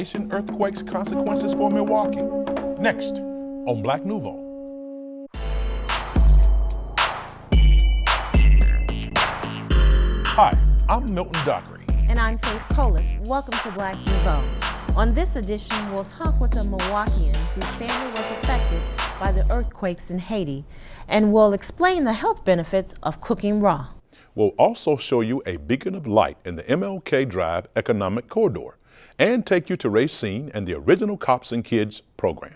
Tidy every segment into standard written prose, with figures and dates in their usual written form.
Haitian earthquake's consequences for Milwaukee. Next on Black Nouveau. Hi, I'm Milton Dockery. And I'm Faithe. Welcome to Black Nouveau. On this edition, we'll talk with a Milwaukeean whose family was affected by the earthquakes in Haiti, and we'll explain the health benefits of cooking raw. We'll also show you a beacon of light in the MLK Drive economic corridor and take you to Racine and the original Cops and Kids program.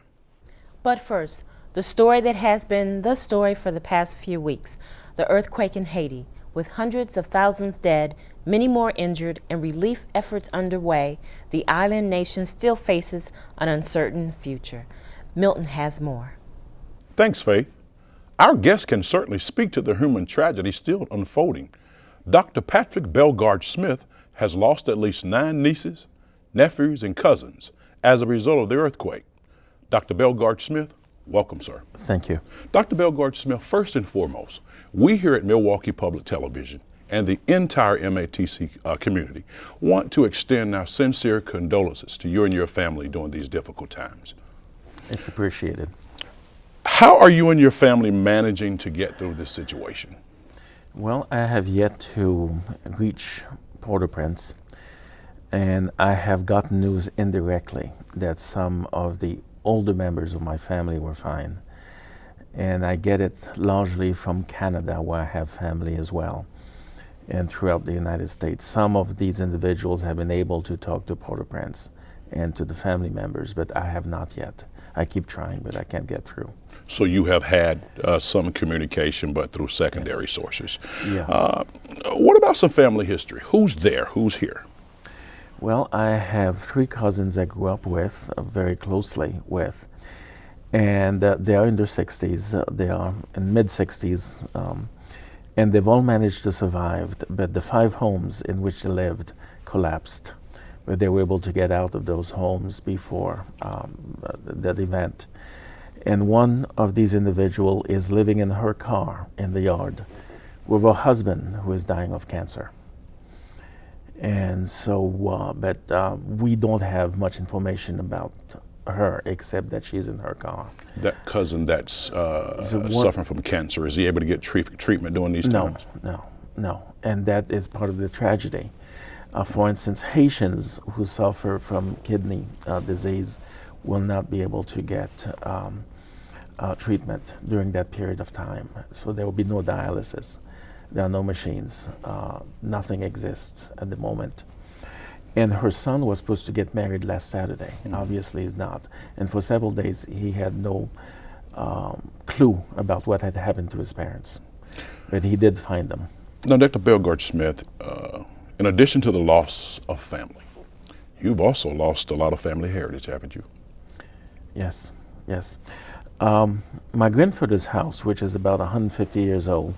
But first, the story that has been the story for the past few weeks, the earthquake in Haiti, with hundreds of thousands dead, many more injured, and relief efforts underway, the island nation still faces an uncertain future. Milton has more. Thanks, Faith. Our guest can certainly speak to the human tragedy still unfolding. Dr. Patrick Bellegarde-Smith has lost at least 9 nieces, nephews, and cousins as a result of the earthquake. Dr. Bellegarde-Smith, welcome, sir. Thank you. Dr. Bellegarde-Smith, first and foremost, we here at Milwaukee Public Television and the entire MATC community want to extend our sincere condolences to you and your family during these difficult times. It's appreciated. How are you and your family managing to get through this situation? Well, I have yet to reach Port-au-Prince, and I have gotten news indirectly that some of the older members of my family were fine. And I get it largely from Canada, where I have family as well, and throughout the United States. Some of these individuals have been able to talk to Port-au-Prince and to the family members, but I have not yet. I keep trying, but I can't get through. So you have had some communication, but through secondary sources. Yeah. What about some family history? Who's there? Who's here? Well, I have 3 cousins I grew up with, very closely with. And they are in their 60s, they are in mid-60s, and they've all managed to survive, but the 5 homes in which they lived collapsed, but they were able to get out of those homes before that event. And one of these individuals is living in her car in the yard with her husband who is dying of cancer. And so, but we don't have much information about her except that she's in her car. That cousin that's suffering from cancer, is he able to get treatment during these times? No. And that is part of the tragedy. For instance, Haitians who suffer from kidney disease will not be able to get treatment during that period of time. So there will be no dialysis. There are no machines. Nothing exists at the moment. And her son was supposed to get married last Saturday. Obviously he's not. And for several days he had no clue about what had happened to his parents. But he did find them. Now, Dr. Bellegarde-Smith, in addition to the loss of family, you've also lost a lot of family heritage, haven't you? Yes. My grandfather's house, which is about 150 years old,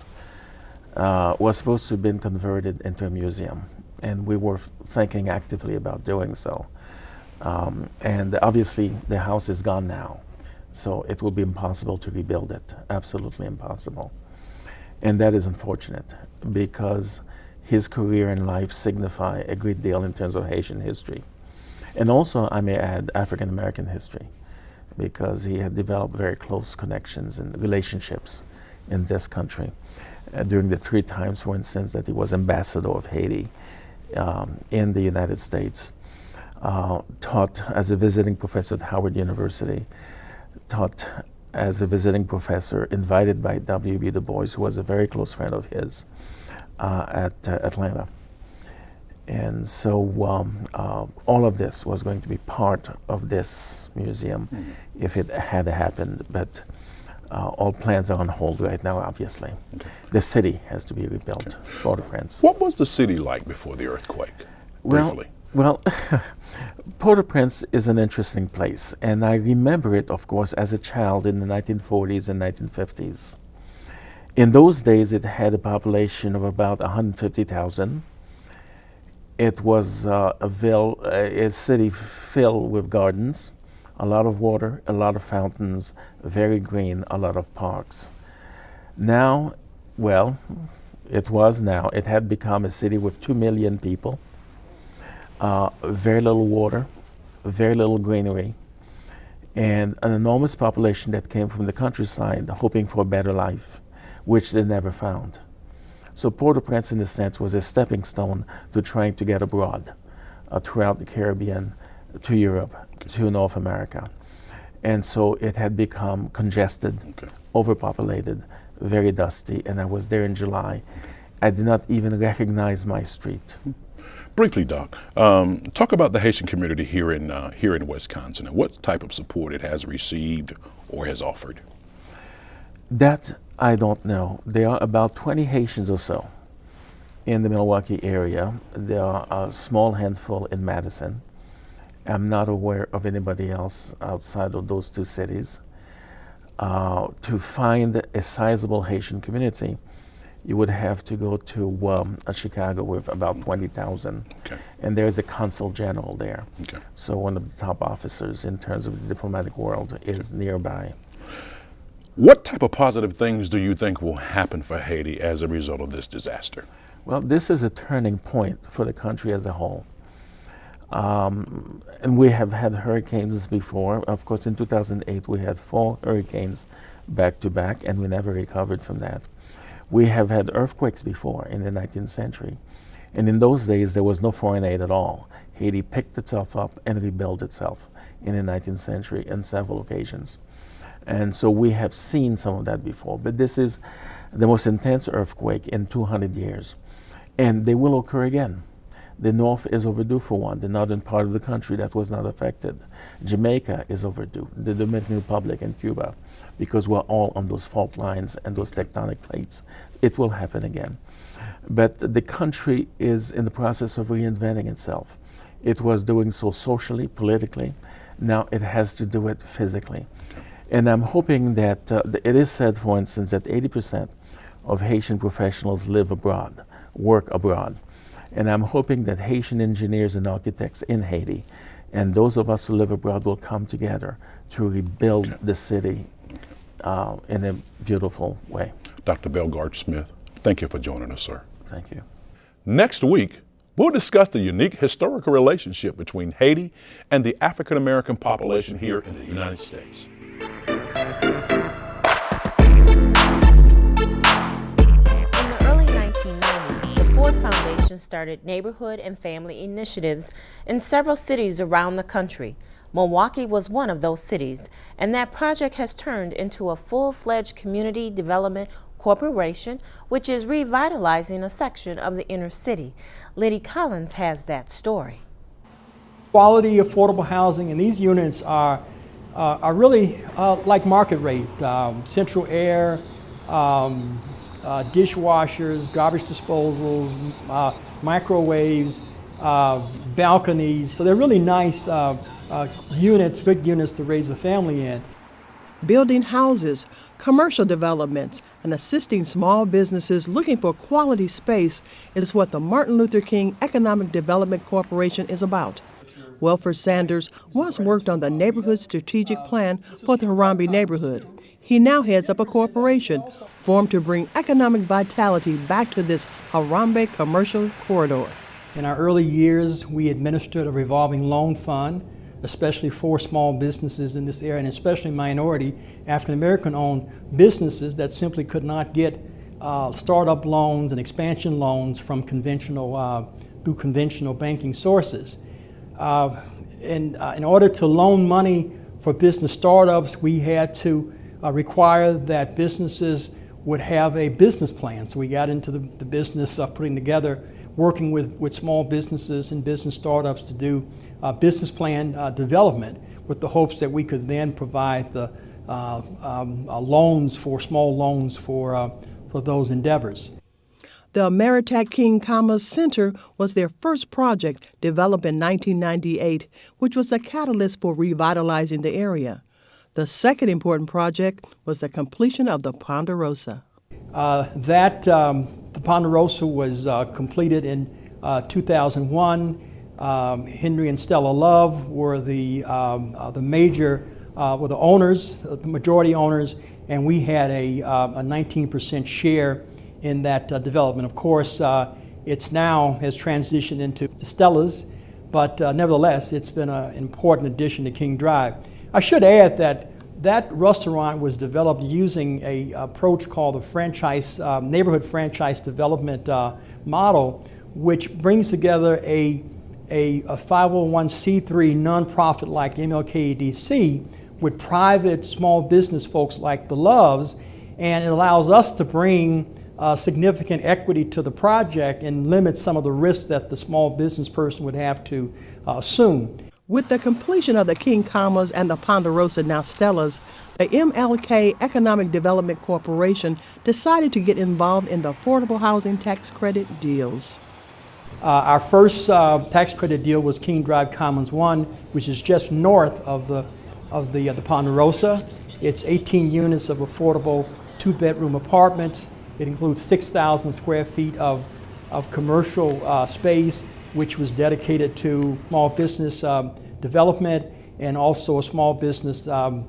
was supposed to have been converted into a museum. And we were thinking actively about doing so. And obviously the house is gone now, so it will be impossible to rebuild it, absolutely impossible. And that is unfortunate because his career in life signify a great deal in terms of Haitian history. And also, I may add, African American history, because he had developed very close connections and relationships in this country. During the 3 times, for instance, that he was ambassador of Haiti, in the United States, taught as a visiting professor at Howard University, taught as a visiting professor invited by W.B. Du Bois, who was a very close friend of his, at Atlanta. And so all of this was going to be part of this museum if it had happened, but all plans are on hold right now, obviously. Okay. The city has to be rebuilt, Port-au-Prince. What was the city like before the earthquake, briefly? Well, Port-au-Prince is an interesting place, and I remember it, of course, as a child in the 1940s and 1950s. In those days, it had a population of about 150,000. It was a city filled with gardens, a lot of water, a lot of fountains, very green, a lot of parks. Now, well, it had become a city with 2 million people, very little water, very little greenery, and an enormous population that came from the countryside hoping for a better life, which they never found. So Port-au-Prince, in a sense, was a stepping stone to trying to get abroad throughout the Caribbean, to Europe, to North America. And so it had become congested, overpopulated, very dusty, and I was there in July. I did not even recognize my street. Briefly, Doc, talk about the Haitian community here in Wisconsin and what type of support it has received or has offered. That I don't know. There are about 20 Haitians or so in the Milwaukee area. There are a small handful in Madison. I'm not aware of anybody else outside of those two cities. To find a sizable Haitian community, you would have to go to Chicago with about 20,000. And there's a consul general there. So one of the top officers in terms of the diplomatic world is nearby. What type of positive things do you think will happen for Haiti as a result of this disaster? Well, this is a turning point for the country as a whole. And we have had hurricanes before. Of course, in 2008, we had 4 hurricanes back to back, and we never recovered from that. We have had earthquakes before in the 19th century. And in those days, there was no foreign aid at all. Haiti picked itself up and rebuilt itself in the 19th century on several occasions. And so we have seen some of that before. But this is the most intense earthquake in 200 years. And they will occur again. The North is overdue for one, the northern part of the country that was not affected. Jamaica is overdue, the Dominican Republic and Cuba, because we're all on those fault lines and those tectonic plates. It will happen again. But the country is in the process of reinventing itself. It was doing so socially, politically. Now it has to do it physically. And I'm hoping that it is said, for instance, that 80% of Haitian professionals live abroad, work abroad. And I'm hoping that Haitian engineers and architects in Haiti and those of us who live abroad will come together to rebuild the city in a beautiful way. Dr. Bellegarde-Smith, thank you for joining us, sir. Thank you. Next week, we'll discuss the unique historical relationship between Haiti and the African American population here in the United States. Ford Foundation started neighborhood and family initiatives in several cities around the country. Milwaukee was one of those cities, and that project has turned into a full-fledged community development corporation, which is revitalizing a section of the inner city. Liddy Collins has that story. Quality, affordable housing, and these units are really like market rate. Central air, dishwashers, garbage disposals, microwaves, balconies. So they're really nice units, good units to raise a family in. Building houses, commercial developments, and assisting small businesses looking for quality space is what the Martin Luther King Economic Development Corporation is about. Welford Sanders once worked on the neighborhood strategic plan for the Harambee neighborhood. He now heads up a corporation formed to bring economic vitality back to this Harambee commercial corridor. In our early years, we administered a revolving loan fund, especially for small businesses in this area, and especially minority African-American owned businesses that simply could not get startup loans and expansion loans from through conventional banking sources. In order to loan money for business startups, we had to require that businesses would have a business plan. So we got into the business of putting together, working with small businesses and business startups to do business plan development with the hopes that we could then provide the small loans for those endeavors. The Ameritech King Commerce Center was their first project developed in 1998, which was a catalyst for revitalizing the area. The second important project was the completion of the Ponderosa. The Ponderosa was completed in 2001. Henry and Stella Love were the owners, the majority owners, and we had a 19% share in that development. Of course, it's now has transitioned into the Stella's, but nevertheless, it's been an important addition to King Drive. I should add that that restaurant was developed using an approach called the franchise, neighborhood franchise development model, which brings together a 501c3 nonprofit like MLK DC with private small business folks like the Loves, and it allows us to bring significant equity to the project and limit some of the risks that the small business person would have to assume. With the completion of the King Commas and the Ponderosa now Stellas, the MLK Economic Development Corporation decided to get involved in the affordable housing tax credit deals. Our first tax credit deal was King Drive Commons 1, which is just north of the Ponderosa. It's 18 units of affordable two-bedroom apartments. It includes 6,000 square feet of commercial space, which was dedicated to small business development, and also a small business, an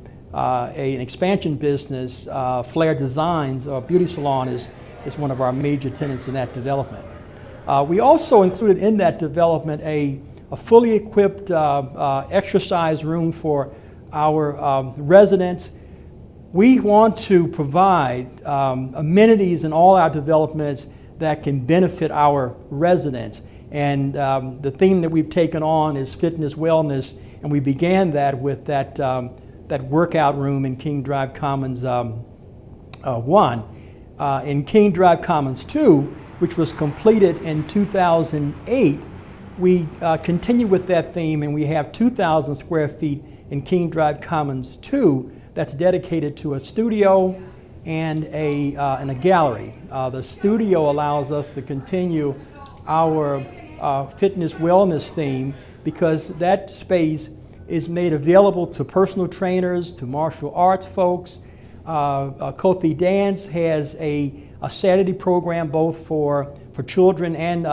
expansion business. Flair Designs, a beauty salon, is one of our major tenants in that development. We also included in that development a fully equipped exercise room for our residents. We want to provide amenities in all our developments that can benefit our residents. And the theme that we've taken on is fitness, wellness, and we began that with that workout room in King Drive Commons 1. In King Drive Commons 2, which was completed in 2008, we continue with that theme, and we have 2,000 square feet in King Drive Commons 2 that's dedicated to a studio and a gallery. The studio allows us to continue our fitness wellness theme because that space is made available to personal trainers, to martial arts folks. Kothi Dance has a Saturday program both for children and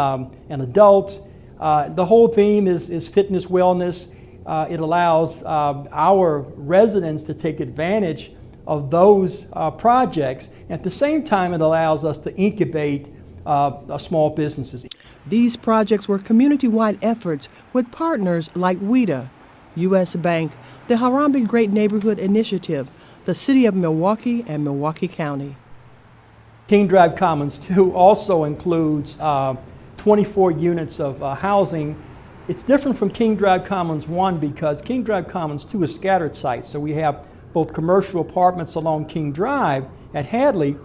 adults. The whole theme is fitness wellness. It allows our residents to take advantage of those projects. At the same time, it allows us to incubate small businesses. These projects were community-wide efforts with partners like WIDA, U.S. Bank, the Harambee Great Neighborhood Initiative, the City of Milwaukee, and Milwaukee County. King Drive Commons 2 also includes 24 units of housing. It's different from King Drive Commons 1 because King Drive Commons 2 is scattered sites. So we have both commercial apartments along King Drive at Hadley,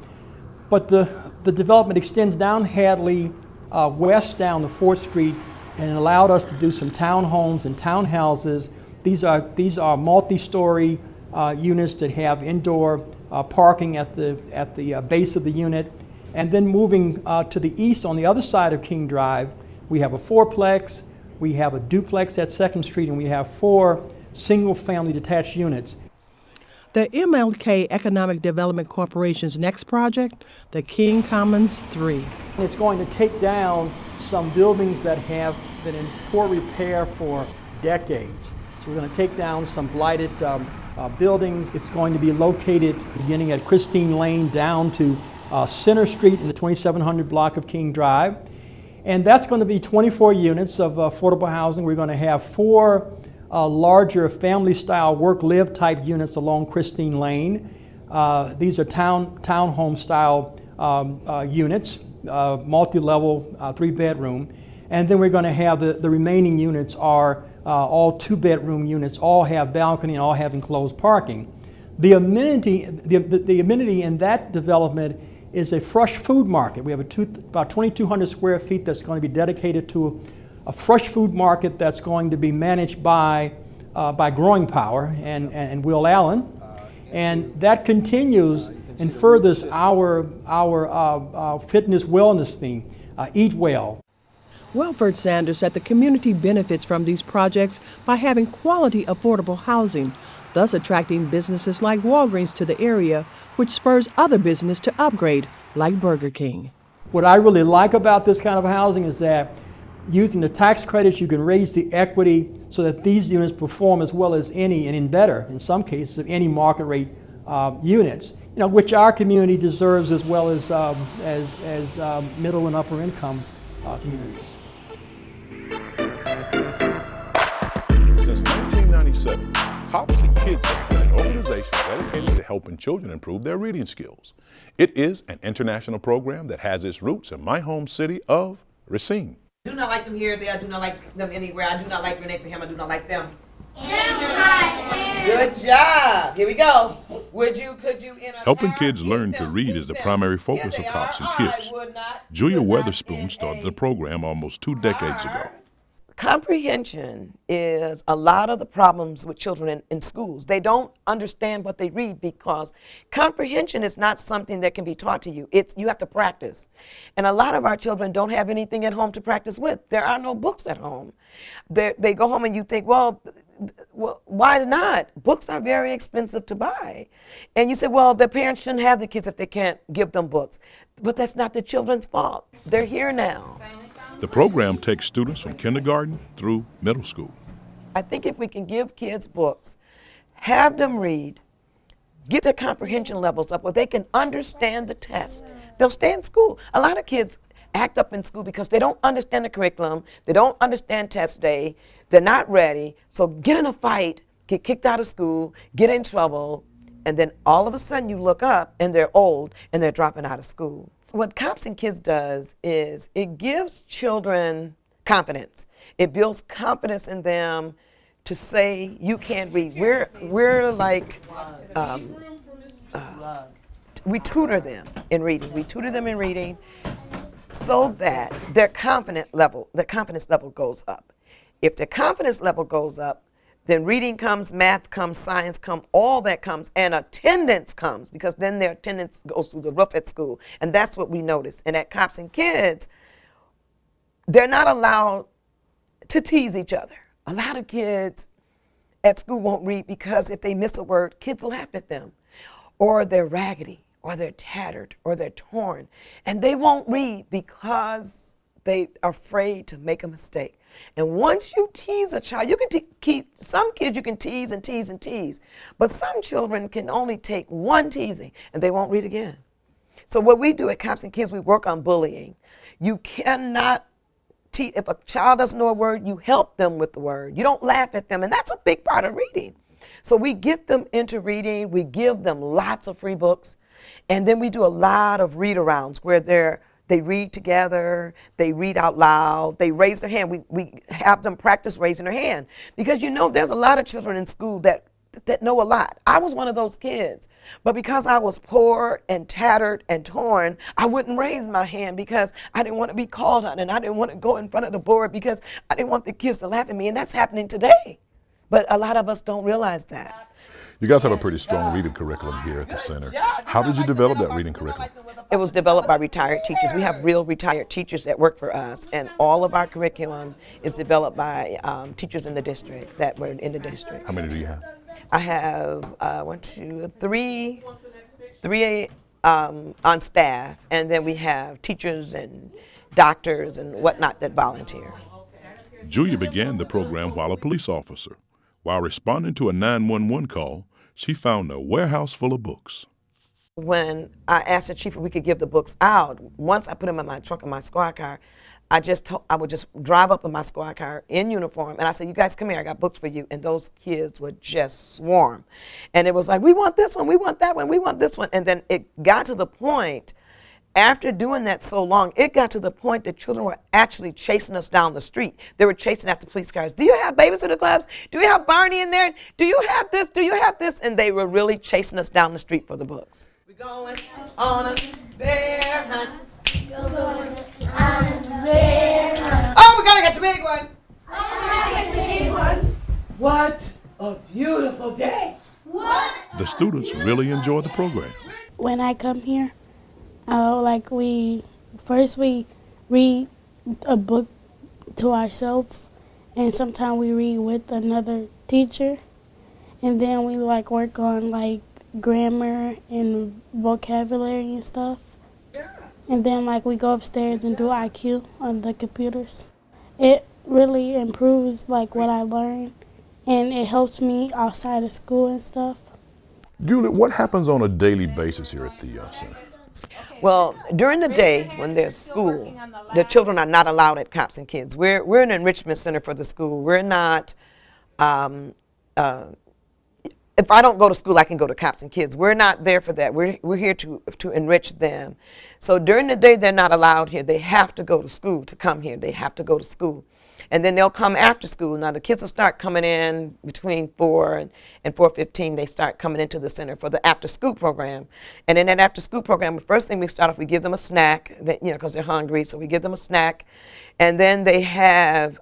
but the development extends down Hadley, west down to 4th Street, and it allowed us to do some townhomes and townhouses. These are multi-story units that have indoor parking at the base of the unit. And then moving to the east on the other side of King Drive, we have a fourplex, we have a duplex at 2nd Street, and we have 4 single-family detached units. The MLK Economic Development Corporation's next project, the King Commons 3. It's going to take down some buildings that have been in poor repair for decades. So we're going to take down some blighted buildings. It's going to be located beginning at Christine Lane down to Center Street in the 2700 block of King Drive. And that's going to be 24 units of affordable housing. We're going to have 4 larger family-style work-live type units along Christine Lane. These are townhome-style units, multi-level, 3-bedroom. And then we're going to have the remaining units are all 2-bedroom units, all have balcony and all have enclosed parking. The amenity in that development is a fresh food market. We have about 2,200 square feet that's going to be dedicated to a fresh food market that's going to be managed by Growing Power and Will Allen. And that continues and furthers our fitness wellness theme, Eat Well. Welford Sanders said the community benefits from these projects by having quality, affordable housing, thus attracting businesses like Walgreens to the area, which spurs other business to upgrade, like Burger King. What I really like about this kind of housing is that using the tax credits, you can raise the equity so that these units perform as well as any, and in better, in some cases, of any market rate units, which our community deserves as well as middle and upper income communities. 1987, Cops and Kids has been an organization dedicated to helping children improve their reading skills. It is an international program that has its roots in my home city of Racine. I do not like them here, there. I do not like them anywhere. I do not like your next to him. I do not like them. Good job. Here we go. Could you in a Helping kids learn to read is the primary focus of Cops and Kids. Julia Weatherspoon started the program almost 2 decades ago. Comprehension is a lot of the problems with children in schools. They don't understand what they read because comprehension is not something that can be taught to you. You have to practice. And a lot of our children don't have anything at home to practice with. There are no books at home. They go home and you think, well, why not? Books are very expensive to buy. And you say, well, the parents shouldn't have the kids if they can't give them books. But that's not the children's fault. They're here now. The program takes students from kindergarten through middle school. I think if we can give kids books, have them read, get their comprehension levels up where they can understand the test, they'll stay in school. A lot of kids act up in school because they don't understand the curriculum, they don't understand test day, they're not ready, so get in a fight, get kicked out of school, get in trouble, and then all of a sudden you look up and they're old and they're dropping out of school. What Cops and Kids does is it gives children confidence. It builds confidence in them to say, you can't read. We're like, we tutor them in reading. We tutor them in reading so that their confidence level goes up. If their confidence level goes up, then reading comes, math comes, science comes, all that comes, and attendance comes, because then their attendance goes through the roof at school. And that's what we notice. And at Cops and Kids, they're not allowed to tease each other. A lot of kids at school won't read because if they miss a word, kids will laugh at them. Or they're raggedy, or they're tattered, or they're torn. And they won't read because they are afraid to make a mistake. And once you tease a child, you can some kids you can tease and tease and tease, but some children can only take one teasing and they won't read again. So what we do at Cops and Kids, we work on bullying. You cannot teach, if a child doesn't know a word, you help them with the word. You don't laugh at them, and that's a big part of reading. So we get them into reading, we give them lots of free books, and then we do a lot of read-arounds where they read together, they read out loud, they raise their hand. We have them practice raising their hand. Because you know there's a lot of children in school that know a lot. I was one of those kids. But because I was poor and tattered and torn, I wouldn't raise my hand because I didn't want to be called on and I didn't want to go in front of the board because I didn't want the kids to laugh at me. And that's happening today. But a lot of us don't realize that. You guys have a pretty strong reading curriculum here at the center. How did you develop that reading curriculum? It was developed by retired teachers. We have real retired teachers that work for us, and all of our curriculum is developed by teachers in the district that were in the district. How many do you have? I have 1, 2, 3 on staff, and then we have teachers and doctors and whatnot that volunteer. Julia began the program while a police officer. While responding to a 911 call, she found a warehouse full of books. When I asked the chief if we could give the books out, once I put them in my trunk of my squad car, I would just drive up in my squad car in uniform, and I said, you guys come here, I got books for you. And those kids would just swarm. And it was like, we want this one, we want that one, we want this one. And then it got to the point, after doing that so long, it got to the point that children were actually chasing us down the street. They were chasing after police cars. Do you have babysitter clubs? Do you have Barney in there? Do you have this? Do you have this? And they were really chasing us down the street for the books. We're going on a bear hunt. Oh, we gotta get the big one. What a beautiful day. What? The students really enjoy the program. When I come here, we read a book to ourselves, and sometimes we read with another teacher, and then we work on grammar and vocabulary and stuff. And then we go upstairs and do IQ on the computers. It really improves what I learn, and it helps me outside of school and stuff. Julie, what happens on a daily basis here at the center? Well, during the day when there's school, the children are not allowed at Cops and Kids. We're an enrichment center for the school. We're not if I don't go to school, I can go to Cops and Kids. We're not there for that. We're here to enrich them. So during the day, they're not allowed here. They have to go to school to come here. They have to go to school. And then they'll come after school. Now, the kids will start coming in between 4 and 4:15. They start coming into the center for the after-school program. And in that after-school program, the first thing we start off, we give them a snack, because they're hungry. So we give them a snack. And then they have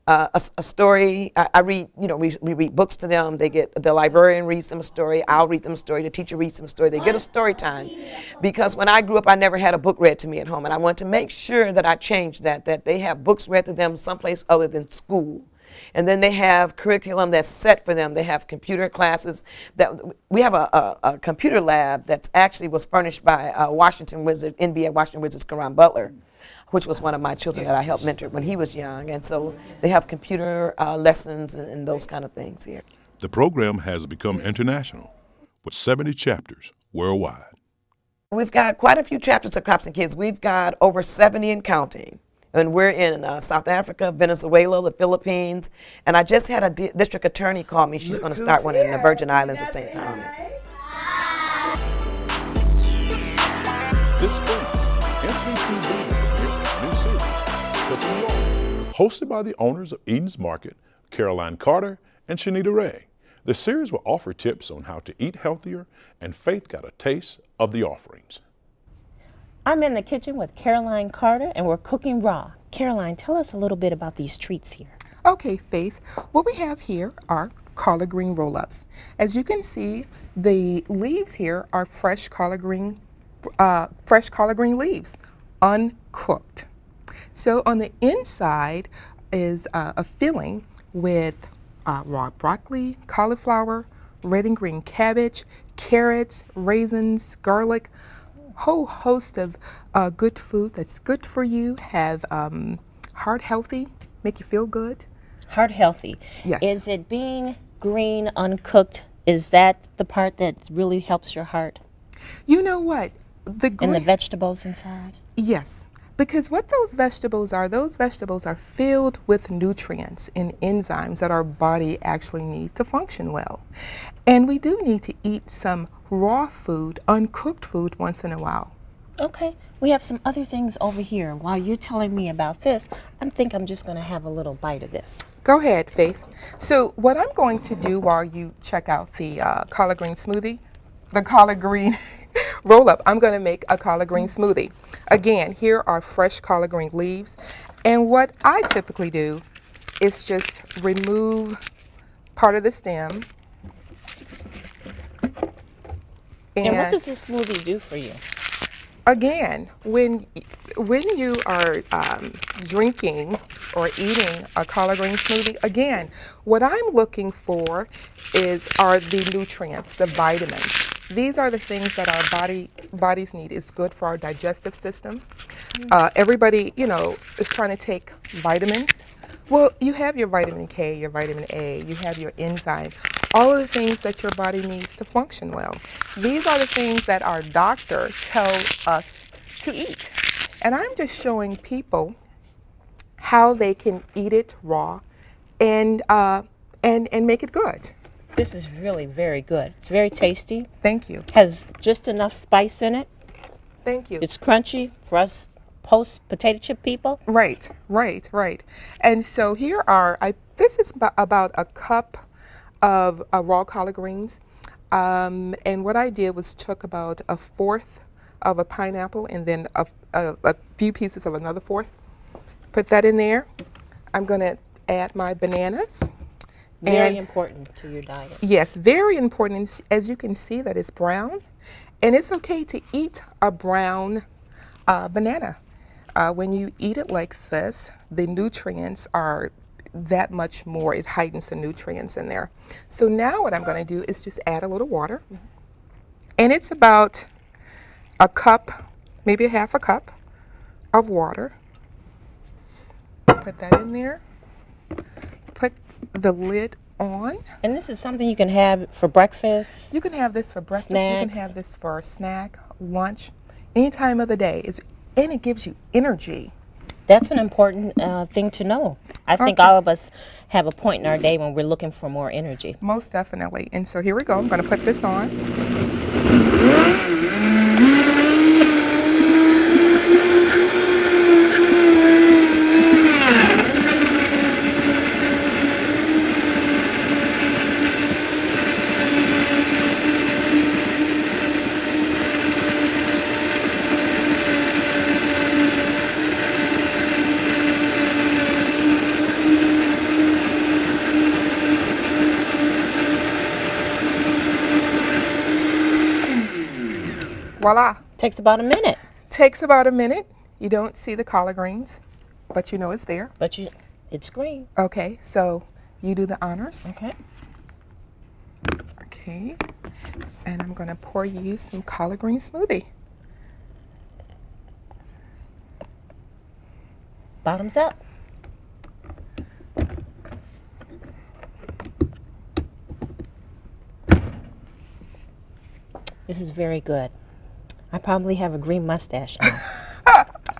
a story. I read, we read books to them. The librarian reads them a story. I'll read them a story. The teacher reads them a story. They get a story time. Because when I grew up, I never had a book read to me at home. And I want to make sure that I change that they have books read to them someplace other than school. And then they have curriculum that's set for them. They have computer classes. We have a computer lab that actually was furnished by NBA Washington Wizards, Karan Butler, which was one of my children that I helped mentor when he was young. And so they have computer lessons and those kind of things here. The program has become international with 70 chapters worldwide. We've got quite a few chapters of Cops and Kids. We've got over 70 and counting. And we're in South Africa, Venezuela, the Philippines. And I just had a district attorney call me. She's going to start one in the Virgin Islands of St. Thomas. This spring, New City, hosted by the owners of Eden's Market, Caroline Carter and Shanita Ray. The series will offer tips on how to eat healthier, and Faith got a taste of the offerings. I'm in the kitchen with Caroline Carter, and we're cooking raw. Caroline, tell us a little bit about these treats here. Okay, Faith, what we have here are collard green roll-ups. As you can see, the leaves here are fresh collard green leaves, uncooked. So on the inside is a filling with raw broccoli, cauliflower, red and green cabbage, carrots, raisins, garlic, whole host of good food that's good for you, have heart healthy, make you feel good. Heart healthy. Yes. Is it being green, uncooked? Is that the part that really helps your heart? You know what? And the vegetables inside? Yes. Because what those vegetables are filled with nutrients and enzymes that our body actually needs to function well. And we do need to eat some raw food, uncooked food once in a while. Okay. We have some other things over here. While you're telling me about this, I think I'm just going to have a little bite of this. Go ahead, Faith. So what I'm going to do while you check out the collard green smoothie, the collard green roll-up, I'm going to make a collard green smoothie. Again, here are fresh collard green leaves. And what I typically do is just remove part of the stem. And what does this smoothie do for you? Again, when you are drinking or eating a collard green smoothie, again, what I'm looking for are the nutrients, the vitamins. These are the things that our bodies need. It's good for our digestive system. Everybody, is trying to take vitamins. Well, you have your vitamin K, your vitamin A, you have your enzyme, all of the things that your body needs to function well. These are the things that our doctor tells us to eat. And I'm just showing people how they can eat it raw and make it good. This is really very good. It's very tasty. Thank you. Has just enough spice in it. Thank you. It's crunchy for us post-potato chip people. Right. And so here this is about a cup of raw collard greens. And what I did was took about a fourth of a pineapple and then a few pieces of another fourth. Put that in there. I'm going to add my bananas. Very important to your diet. Yes, very important. As you can see, that it's brown. And it's okay to eat a brown banana. When you eat it like this, the nutrients are that much more. It heightens the nutrients in there. So now what I'm going to do is just add a little water. And it's about a cup, maybe a half a cup of water. Put that in there. Put the lid on. And this is something you can have for breakfast. You can have this for breakfast. Snacks. You can have this for a snack, lunch, any time of the day. And it gives you energy. That's an important thing to know. I think Okay. all of us have a point in our day when we're looking for more energy. Most definitely. And so here we go. I'm going to put this on. Voila. Takes about a minute, Takes about a minute. You don't see the collard greens, but you know it's there. but it's green. Okay, so you do the honors. Okay. Okay. And I'm going to pour you some collard green smoothie. Bottoms up. This is very good. I probably have a green mustache now.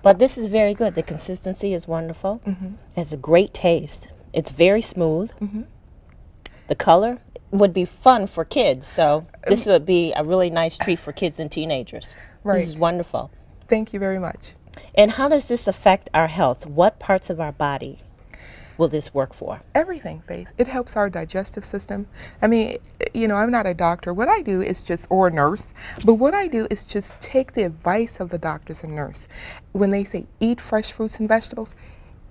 But this is very good. The consistency is wonderful. It's a great taste. It's very smooth. The color would be fun for kids, so this would be a really nice treat for kids and teenagers. This is Right. wonderful. Thank you very much. And how does this affect our health? What parts of our body will this work for? Everything, Faith. It helps our digestive system. I mean, you know, I'm not a doctor. What I do is just, or a nurse, but what I do is just take the advice of the doctors and nurse. When they say eat fresh fruits and vegetables,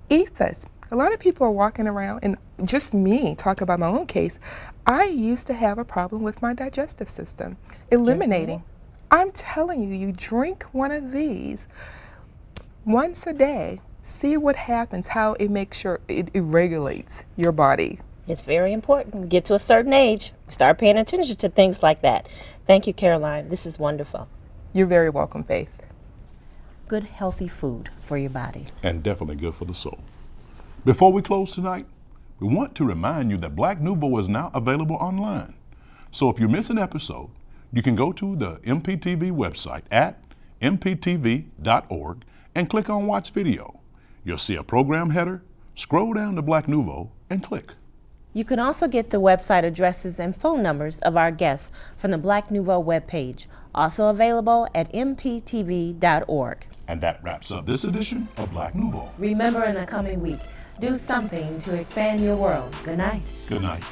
eat this. A lot of people are walking around, and just me, talk about my own case, I used to have a problem with my digestive system, eliminating. I'm telling you, you drink one of these once a day, see what happens, how it makes sure it regulates your body. It's very important. Get to a certain age, start paying attention to things like that. Thank you, Caroline. This is wonderful. You're very welcome, Faith. Good, healthy food for your body. And definitely good for the soul. Before we close tonight, we want to remind you that Black Nouveau is now available online. So if you miss an episode, you can go to the MPTV website at mptv.org and click on Watch Video. You'll see a program header, scroll down to Black Nouveau, and click. You can also get the website addresses and phone numbers of our guests from the Black Nouveau webpage, also available at mptv.org. And that wraps up this edition of Black Nouveau. Remember, in the coming week, do something to expand your world. Good night. Good night.